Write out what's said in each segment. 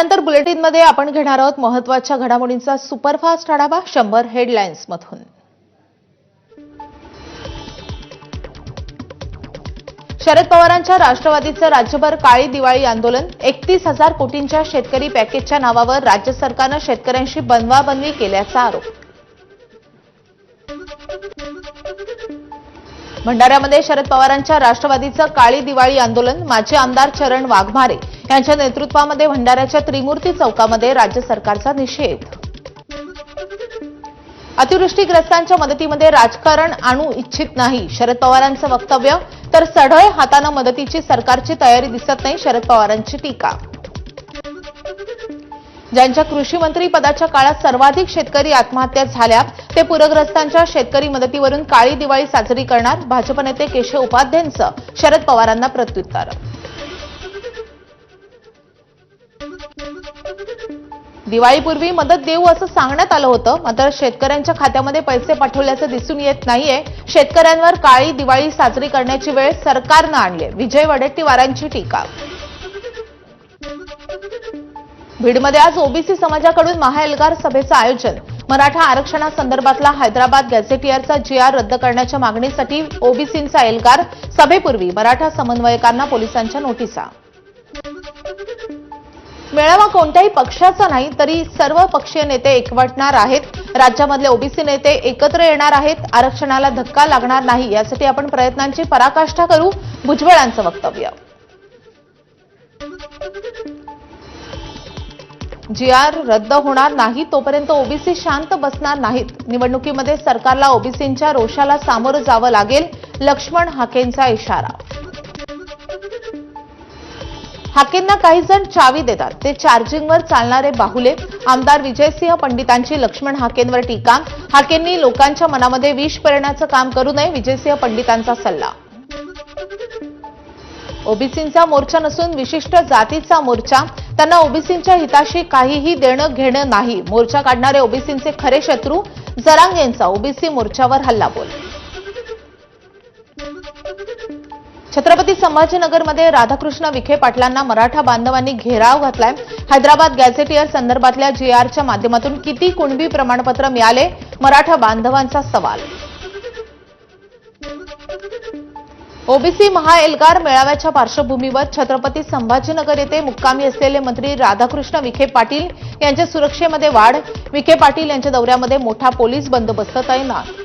यानंतर बुलेटिनमध्ये आपण घेणार आहोत महत्त्वाच्या घडामोडींचा सुपरफास्ट आढावा 100 हेडलाईन्स मधून। शरद पवारांच्या राष्ट्रवादीचं राज्यभर काळी दिवाळी आंदोलन। 31,000 कोटींच्या शेतकरी पॅकेजच्या नावावर राज्य सरकारने शेतकऱ्यांशी बनवाबनवी केल्याचा आरोप। भंडाऱ्यामध्ये शरद पवारांच्या राष्ट्रवादीचं काळी दिवाळी आंदोलन। माजी आमदार चरण वाघमारे यांच्या नेतृत्वामध्ये भंडाऱ्याच्या त्रिमूर्ती चौकामध्ये राज्य सरकारचा निषेध। अतिवृष्टीग्रस्तांच्या मदतीमध्ये राजकारण आणू इच्छित नाही शरद पवारांचं वक्तव्य। तर सढळ हाताने मदतीची सरकारची तयारी दिसत नाही शरद पवारांची टीका। ज्यांच्या कृषी मंत्री पदाच्या काळात सर्वाधिक शेतकरी आत्महत्या झाल्या ते पूरग्रस्तांच्या शेतकरी मदतीवरून काळी दिवाळी साजरी करणार। भाजप नेते केशव उपाध्यायांचं शरद पवारांना प्रत्युत्तर। दिवाळीपूर्वी मदत देऊ असं सांगण्यात आलं होतं, मात्र शेतकऱ्यांच्या खात्यामध्ये पैसे पाठवल्याचं दिसून येत नाहीये। शेतकऱ्यांवर काळी दिवाळी साजरी करण्याची वेळ सरकारनं आणली। विजय वडेट्टीवारांची टीका। बीडमध्ये आज ओबीसी समाजाकडून महाएल्गार सभेचं आयोजन। मराठा आरक्षणासंदर्भातला हैदराबाद गॅझेटियरचा जीआर रद्द करण्याच्या मागणीसाठी ओबीसींचा एल्गार। सभेपूर्वी मराठा समन्वयकांना पोलिसांच्या नोटिसा। मेळावा कोणत्याही पक्षाचा नाही, तरी सर्व पक्षीय नेते एकवटणार आहेत। राज्यामधले ओबीसी नेते एकत्र येणार आहेत। आरक्षणाला धक्का लागणार नाही यासाठी आपण प्रयत्नांची पराकाष्ठा करू, भुजबळांचं वक्तव्य। जीआर रद्द होणार नाही तोपर्यंत ओबीसी शांत बसणार नाहीत। निवडणुकीमध्ये सरकारला ओबीसींच्या रोषाला सामोरं जावं लागेल, लक्ष्मण हाकेंचा इशारा। हाकेंना काही जण चावी देतात, ते चार्जिंगवर चालणारे बाहुले। आमदार विजयसिंह पंडितांची लक्ष्मण हाकेंवर टीका। हाकेंनी लोकांच्या मनामध्ये विष पेरण्याचं काम करू नये, विजयसिंह पंडितांचा सल्ला। ओबीसींचा मोर्चा नसून विशिष्ट जातीचा मोर्चा, त्यांना ओबीसींच्या हिताशी काहीही देणं घेणं नाही। मोर्चा काढणारे ओबीसींचे खरे शत्रू, जरांगेंचा ओबीसी मोर्चावर हल्लाबोल। छत्रपती संभाजीनगरमध्ये राधाकृष्ण विखे पाटलांना मराठा बांधवांनी घेराव घातलाय। हैदराबाद गॅझेटियर संदर्भातल्या जीआरच्या माध्यमातून किती कुणबी प्रमाणपत्र मिळाले, मराठा बांधवांचा सवाल। ओबीसी महाएल्गार मेळाव्याच्या पार्श्वभूमीवर छत्रपती संभाजीनगर येथे मुक्कामी असलेले मंत्री राधाकृष्ण विखे पाटील यांच्या सुरक्षेमध्ये वाढ। विखे पाटील यांच्या दौऱ्यामध्ये मोठा पोलीस बंदोबस्त तैनात।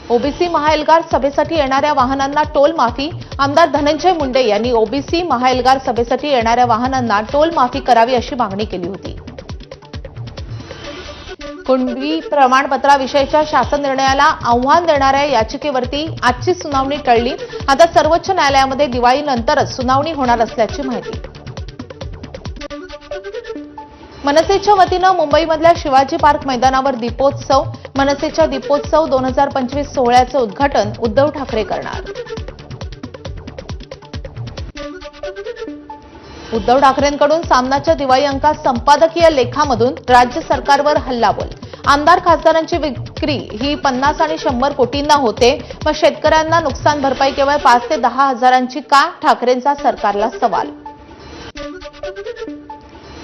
ओबीसी महाएल्गार सभेसाठी येणाऱ्या वाहनांना टोल माफी। आमदार धनंजय मुंडे यांनी ओबीसी महाएल्गार सभेसाठी येणाऱ्या वाहनांना टोल माफी करावी अशी मागणी केली होती। कुणबी प्रमाणपत्राविषयीच्या शासन निर्णयाला आव्हान देणाऱ्या याचिकेवरती आजची सुनावणी टळली। आता सर्वोच्च न्यायालयामध्ये दिवाळीनंतरच सुनावणी होणार असल्याची माहिती। मनसेच्या वतीनं मुंबईमधल्या शिवाजी पार्क मैदानावर दीपोत्सव। मनसेच्या दीपोत्सव 2025 सोहळ्याचं उद्घाटन उद्धव ठाकरे करणार। उद्धव ठाकरेंकडून सामनाच्या दिवाळी अंकात संपादकीय लेखामधून राज्य सरकारवर हल्लाबोल। आमदार खासदारांची विक्री ही 50 आणि 100 कोटींना होते, मग शेतकऱ्यांना नुकसान भरपाई केवळ 5 ते 10 हजारांची का? ठाकरेंचा सरकारला सवाल।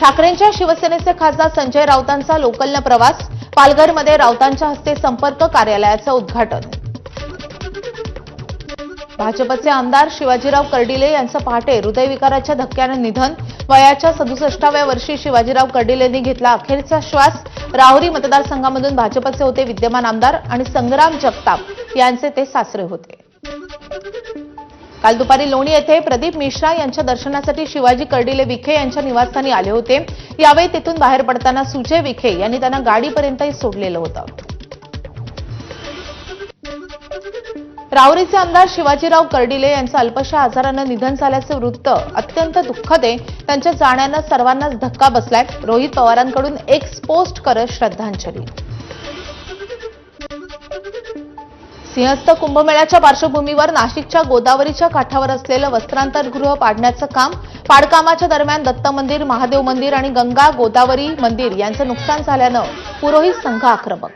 ठाकरेंच्या शिवसेनेचे खासदार संजय राऊतांचा लोकलनं प्रवास। पालघरमध्ये राऊतांच्या हस्ते संपर्क कार्यालयाचं उद्घाटन। भाजपचे आमदार शिवाजीराव कर्डिले यांचं पहाटे हृदयविकाराच्या धक्क्याने निधन। वयाच्या 67व्या वर्षी शिवाजीराव कर्डिलेंनी घेतला अखेरचा श्वास। राहुरी मतदारसंघामधून भाजपचे होते विद्यमान आमदार आणि संग्राम जगताप यांचे ते सासरे होते। काल दुपारी लोणी येथे प्रदीप मिश्रा यांच्या दर्शनासाठी शिवाजी कर्डिले विखे यांच्या निवासस्थानी आले होते। यावेळी तिथून बाहेर पडताना सुजय विखे यांनी त्यांना गाडीपर्यंतही सोडलेलं होतं। राहुरीचे आमदार शिवाजीराव कर्डिले यांचं अल्पशा आजारानं निधन झाल्याचं वृत्त अत्यंत दुःखद आहे। त्यांच्या जाण्यानं सर्वांनाच धक्का बसलाय। रोहित पवारांकडून एक्स पोस्ट करत श्रद्धांजली। सिंहस्थ कुंभमेळ्याच्या पार्श्वभूमीवर नाशिकच्या गोदावरीच्या काठावर असलेलं वस्त्रांतरगृह पाडण्याचं काम। पाडकामाच्या दरम्यान दत्त मंदिर, महादेव मंदिर आणि गंगा गोदावरी मंदिर यांचं नुकसान झाल्यानं पुरोहित संघ आक्रमक।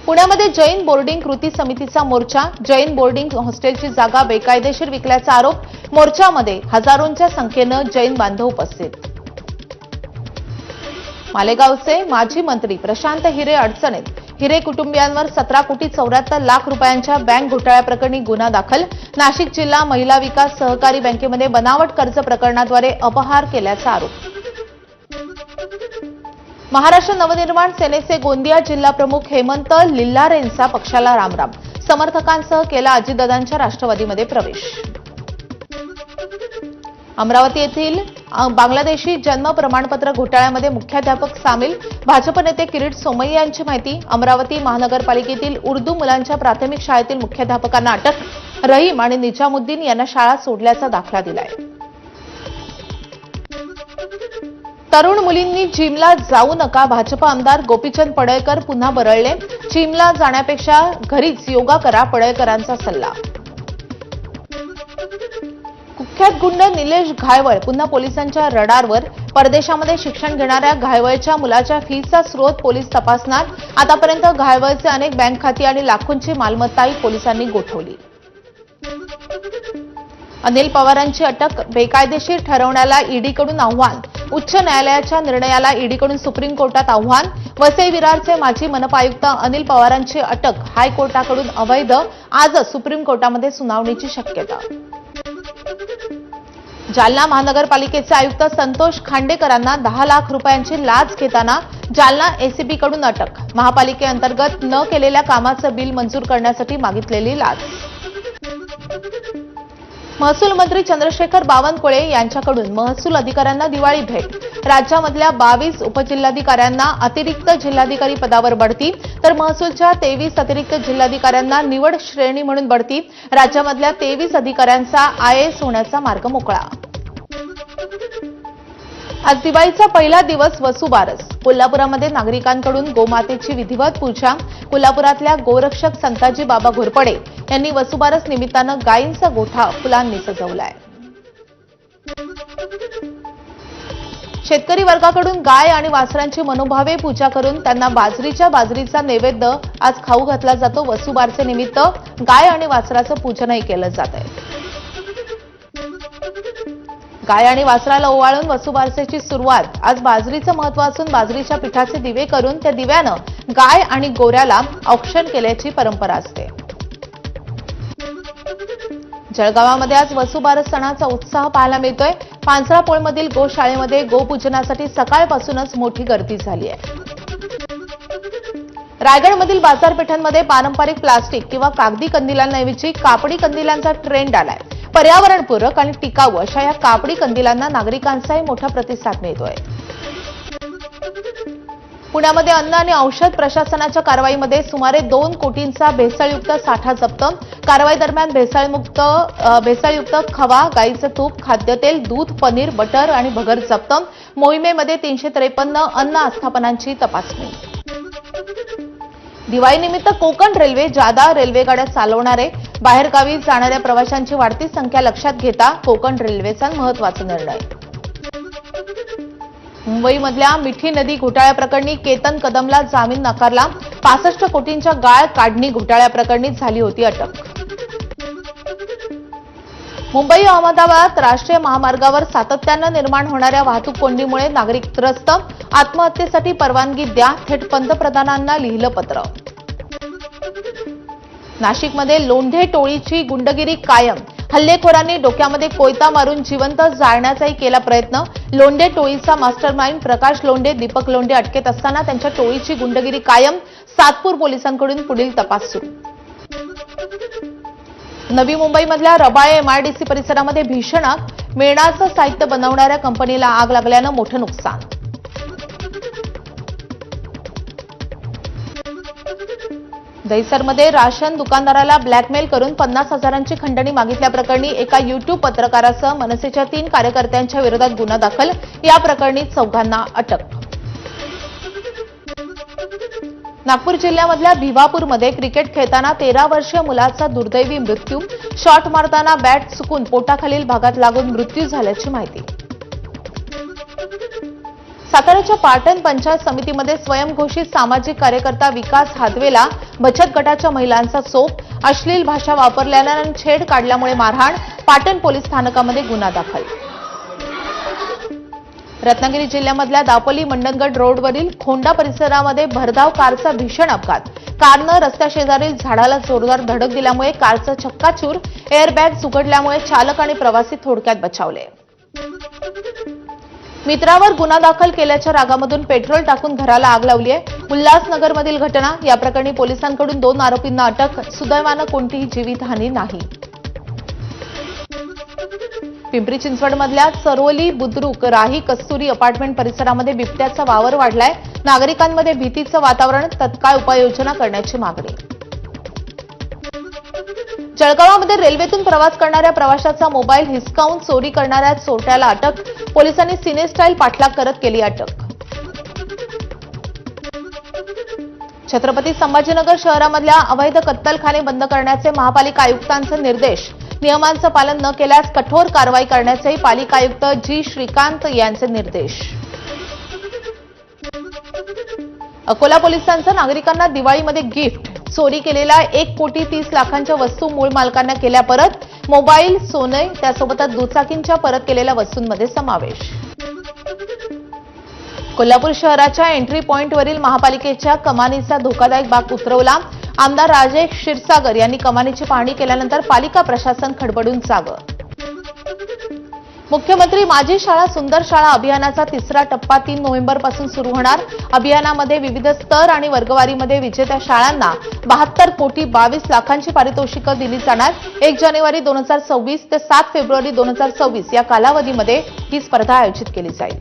पुण्यामध्ये जैन बोर्डिंग कृती समितीचा मोर्चा. जैन बोर्डिंग हॉस्टेलची जागा बेकायदेशीर विकल्याचा आरोप. मोर्चामध्ये हजारोंच्या संख्येनं जैन बांधव उपस्थित. मालेगावचे माजी मंत्री प्रशांत हिरे अडचणीत. हिरे कुटुंबियांवर 17,74,00,000 रुपयांच्या बँक घोटाळ्याप्रकरणी गुन्हा दाखल. नाशिक जिल्हा महिला विकास सहकारी बँकेमध्ये बनावट कर्ज प्रकरणाद्वारे अपहार केल्याचा आरोप. महाराष्ट्र नवनिर्माण सेनेचे गोंदिया जिल्हा प्रमुख हेमंत लिल्लारेंचा पक्षाला रामराम. समर्थकांसह केला अजितदादांच्या राष्ट्रवादीमध्ये प्रवेश. अमरावती येथील बांगलादेशी जन्म प्रमाणपत्र घोटाळ्यामध्ये मुख्याध्यापक सामील. भाजप नेते किरीट सोमय्या यांची माहिती. अमरावती महानगरपालिकेतील उर्दू मुलांच्या प्राथमिक शाळेतील मुख्याध्यापकांना अटक. रहीम आणि निजामुद्दीन यांना शाळा सोडल्याचा दाखला दिलाय. तरुण मुलींनी जिमला जाऊ नका. भाजप आमदार गोपीचंद पडळकर पुन्हा बरळले. जिमला जाण्यापेक्षा घरीच योगा करा, पडळकरांचा सल्ला. कुख्यात गुंड निलेश घायवळ पुन्हा पोलिसांच्या रडारवर. परदेशामध्ये शिक्षण घेणाऱ्या घायवळच्या मुलाच्या फीचा स्रोत पोलीस तपासणार. आतापर्यंत घायवळचे अनेक बँक खाती आणि लाखोंची मालमत्ताही पोलिसांनी गोठवली. अनिल पवारांची अटक. बेकायदेशीर ठरवण्याला ईडीकडून आव्हान. उच्च न्यायालयाच्या निर्णयाला ईडीकडून सुप्रीम कोर्टात आव्हान. वसई विरारचे माजी मनपा आयुक्त अनिल पवारांची अटक. हायकोर्टाकडून अवैध. आजच सुप्रीम कोर्टामध्ये सुनावणीची शक्यता. जालना महानगरपालिकेचे आयुक्त संतोष खांडेकरांना 10 लाख रुपयांची लाच घेताना जालना एसीबीकडून अटक. महापालिकेअंतर्गत न केलेल्या कामाचं बिल मंजूर करण्यासाठी मागितलेली लाच. महसूल मंत्री चंद्रशेखर बावनकुळे यांच्याकडून महसूल अधिकाऱ्यांना दिवाळी भेट. राज्यामधल्या 22 उपजिल्हाधिकाऱ्यांना अतिरिक्त जिल्हाधिकारी पदावर बढती, तर महसूलच्या 23 अतिरिक्त जिल्हाधिकाऱ्यांना निवड श्रेणी म्हणून बढती. राज्यामधल्या 23 अधिकाऱ्यांचा आयएएस होण्याचा मार्ग मोकळा. आज दिवाळीचा पहिला दिवस वसुबारस. कोल्हापुरामध्ये नागरिकांकडून गोमातेची विधिवत पूजा. कोल्हापुरातल्या गोरक्षक संताजी बाबा घोरपडे यांनी वसुबारस निमित्तानं गायींचा गोठा फुलांनी सजवलाय. शेतकरी वर्गाकडून गाय आणि वासरांची मनोभावे पूजा करून त्यांना बाजरीचा नैवेद्य आज खाऊ घातला जातो. वसुबारसे निमित्त गाय आणि वासराचं पूजनही केलं जात आहे. गाय आणि वासराला ओवाळून वसुबारसेची सुरुवात. आज बाजरीचं महत्व असून बाजरीच्या पिठाचे दिवे करून त्या दिव्यानं गाय आणि गोऱ्याला औक्षण केल्याची परंपरा असते. जळगावामध्ये आज वसुबारस सणाचा उत्साह पाहायला मिळतोय. पांचरापोळमधील गोशाळेमध्ये गोपूजनासाठी सकाळपासूनच मोठी गर्दी झाली आहे. रायगडमधील बाजारपेठांमध्ये पारंपरिक प्लास्टिक किंवा कागदी कंदिलांऐवजी कापडी कंदिलांचा ट्रेंड आलाय. पर्यावरणपूरक आणि टिकाऊ अशा या कापडी कंदिलांना नागरिकांचाही मोठा प्रतिसाद मिळतोय. पुण्यामध्ये अन्न आणि औषध प्रशासनाच्या कारवाईमध्ये सुमारे 2 कोटींचा भेसळयुक्त साठा जप्त. कारवाई दरम्यान भेसळयुक्त खवा, गाईचं तूप, खाद्यतेल, दूध, पनीर, बटर आणि भगर जप्त. मोहिमेमध्ये 353 अन्न आस्थापनांची तपासणी. दिवाळीनिमित्त कोकण रेल्वे जादा रेल्वेगाड्या चालवणार आहे. बाहेरगावी जाणाऱ्या प्रवाशांची वाढती संख्या लक्षात घेता कोकण रेल्वेचा महत्त्वाचा निर्णय. मुंबईमधल्या मिठी नदी घोटाळ्याप्रकरणी केतन कदमला जामीन नाकारला. 65 कोटींच्या गाळ काढणी घोटाळ्याप्रकरणी झाली होती अटक. मुंबई अहमदाबाद राष्ट्रीय महामार्गावर सातत्यानं निर्माण होणाऱ्या वाहतूक कोंडीमुळे नागरिक त्रस्त. आत्महत्येसाठी परवानगी द्या, थेट पंतप्रधानांना लिहिलं पत्र. नाशिकमध्ये लोंढे टोळीची गुंडगिरी कायम. हल्लेखोरांनी डोक्यामध्ये कोयता मारून जिवंत जाळण्याचाही केला प्रयत्न. लोंढे टोळीचा मास्टरमाइंड प्रकाश लोंढे, दीपक लोंढे अटकेत असताना त्यांच्या टोळीची गुंडगिरी कायम. सातपूर पोलिसांकडून पुढील तपास सुरू. नवी मुंबईमधल्या रबाळे एमआयडीसी परिसरामध्ये भीषण आग. मेणाचं साहित्य बनवणाऱ्या कंपनीला आग लागल्यानं मोठं नुकसान. दहिसरमध्ये राशन दुकानदाराला ब्लॅकमेल करून 50,000ची खंडणी मागितल्याप्रकरणी एका युट्यूब पत्रकारासह मनसेच्या 3 कार्यकर्त्यांच्या विरोधात गुन्हा दाखल. या प्रकरणी 4 अटक. नागपूर जिल्ह्यामधल्या भिवापूरमध्ये क्रिकेट खेळताना 13 वर्षीय मुलाचा दुर्दैवी मृत्यू. शॉट मारताना बॅट चुकून पोटाखालील भागात लागून मृत्यू झाल्याची माहिती. साताऱ्याच्या पाटण पंचायत समितीमध्ये स्वयंघोषित सामाजिक कार्यकर्ता विकास हादवेला बचत गटाच्या महिलांचा चोप, अश्लील भाषा वापरल्याने आणि छेड काढल्यामुळे मारहाण, पाटण पोलीस स्थानकामध्ये गुन्हा दाखल. रत्नागिरी जिल्ह्यामधल्या दापोली मंडणगड रोडवरील खोंडा परिसरामध्ये भरधाव कारचा भीषण अपघात. कारनं रस्त्याशेजारील झाडाला जोरदार धडक दिल्यामुळे कारचं चक्काचूर, एअरबॅग उघडल्यामुळे चालक आणि प्रवासी थोडक्यात बचावले. मित्रावर गुन्हा दाखल केल्याच्या रागामधून पेट्रोल टाकून घराला आग लावली आहे. उल्हासनगरमधील घटना. या प्रकरणी पोलिसांकडून 2 आरोपींना अटक. सुदैवानं कोणतीही जीवितहानी नाही. पिंपरी चिंचवडमधल्या चरोली बुद्रुक राही कस्तुरी अपार्टमेंट परिसरामध्ये बिबट्याचा वावर वाढलाय. नागरिकांमध्ये भीतीचं वातावरण. तत्काळ उपाययोजना करण्याची मागणी. जळगावामध्ये रेल्वेतून प्रवास करणाऱ्या प्रवाशाचा मोबाईल हिसकावून चोरी करणाऱ्या चोरट्याला अटक. पोलिसांनी सिनेस्टाईल पाठलाग करत केली अटक. छत्रपती संभाजीनगर शहरामधल्या अवैध कत्तलखाने बंद करण्याचे महापालिका आयुक्तांचे निर्देश. नियमांचं पालन न केल्यास कठोर कारवाई करण्याचेही पालिका आयुक्त जी श्रीकांत यांचे निर्देश. अकोला पोलिसांचं नागरिकांना दिवाळीमध्ये गिफ्ट. चोरी केलेल्या 1,30,00,000च्या वस्तू मूळ मालकांना केल्या परत. मोबाईल, सोने त्यासोबतच दुचाकींच्या परत केलेल्या वस्तूंमध्ये समावेश. कोल्हापूर शहराच्या एंट्री पॉइंटवरील महापालिकेच्या कमानीचा धोकादायक भाग उतरवला. आमदार राजेश क्षीरसागर यांनी कमानीची पाहणी केल्यानंतर पालिका प्रशासन खडबडून जागं. मुख्यमंत्री माझी शाळा सुंदर शाळा अभियानाचा 3रा टप्पा 3 नोव्हेंबरपासून सुरू होणार. अभियानामध्ये विविध स्तर आणि वर्गवारीमध्ये विजेत्या शाळांना 72,22,00,000ची पारितोषिकं दिली जाणार. 1 जानेवारी 2024 ते 7 फेब्रुवारी 2024 या कालावधीमध्ये ही स्पर्धा आयोजित केली जाईल.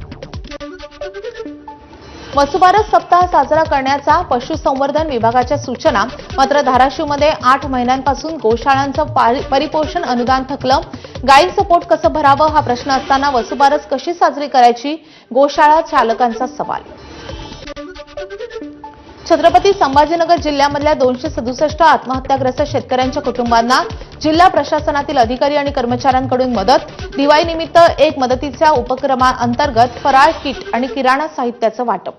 वसुबारस सप्ताह साजरा करण्याचा पशुसंवर्धन विभागाच्या सूचना. मात्र धाराशिवमध्ये 8 महिन्यांपासून गोशाळांचं परिपोषण अनुदान थकलं. गायींचं पोट कसं भरावं हा प्रश्न असताना वसुबारस कशी साजरी करायची, गोशाळा चालकांचा सवाल. छत्रपती संभाजीनगर जिल्ह्यामधल्या 267 आत्महत्याग्रस्त शेतकऱ्यांच्या कुटुंबांना जिल्हा प्रशासनातील अधिकारी आणि कर्मचाऱ्यांकडून मदत. दिवाळीनिमित्त एक मदतीच्या उपक्रमाअंतर्गत फराळ किट आणि किराणा साहित्याचं वाटप.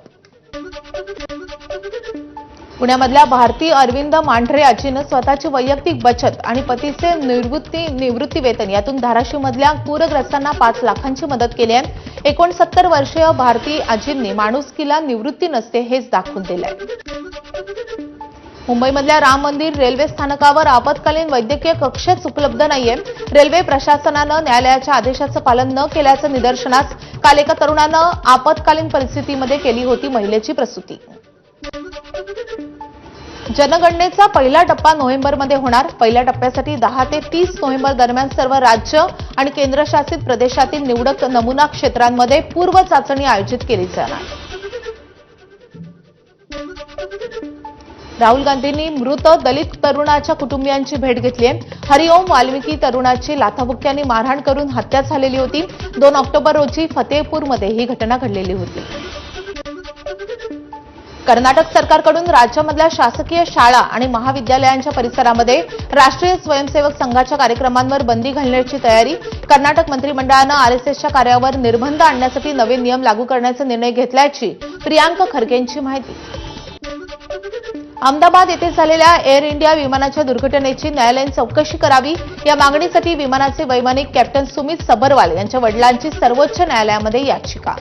पुण्यामधल्या भारती अरविंद मांढरे आजीनं स्वतःची वैयक्तिक बचत आणि पतीचे निवृत्ती वेतन यातून धाराशिवमधल्या पूरग्रस्तांना 5 लाखांची मदत केली आहे. 69 वर्षीय भारती आजींनी माणुसकीला निवृत्ती नसते हेच दाखवून दिलंय. मुंबईमधल्या राम मंदिर रेल्वे स्थानकावर आपत्कालीन वैद्यकीय कक्षच उपलब्ध नाहीये. रेल्वे प्रशासनानं न्यायालयाच्या आदेशाचं पालन न केल्याचं निदर्शनास. काल एका तरुणानं आपत्कालीन परिस्थितीमध्ये केली होती महिलेची प्रसूती. जनगणनेचा पहिला टप्पा नोव्हेंबरमध्ये होणार. पहिल्या टप्प्यासाठी 10 ते 30 नोव्हेंबर दरम्यान सर्व राज्य आणि केंद्रशासित प्रदेशातील निवडक नमुना क्षेत्रांमध्ये पूर्व चाचणी आयोजित केली जाणार. राहुल गांधींनी मृत दलित तरुणाच्या कुटुंबियांची भेट घेतली आहे. हरिओम वाल्मिकी तरुणाची लाथाबुक्क्यांनी मारहाण करून हत्या झालेली होती. 2 ऑक्टोबर रोजी फतेहपूरमध्ये ही घटना घडलेली होती. कर्नाटक सरकारकडून राज्यामधल्या शासकीय शाळा आणि महाविद्यालयांच्या परिसरामध्ये राष्ट्रीय स्वयंसेवक संघाच्या कार्यक्रमांवर बंदी घालण्याची तयारी. कर्नाटक मंत्रिमंडळानं आरएसएसच्या कार्यावर निर्बंध आणण्यासाठी नवे नियम लागू करण्याचा निर्णय घेतल्याची प्रियांक खरगेंची माहिती. अहमदाबाद येथे झालेल्या एअर इंडिया विमानाच्या दुर्घटनेची न्यायालयीन चौकशी करावी या मागणीसाठी विमानाचे वैमानिक कॅप्टन सुमित सबरवाल यांच्या वडिलांची सर्वोच्च न्यायालयामध्ये याचिका.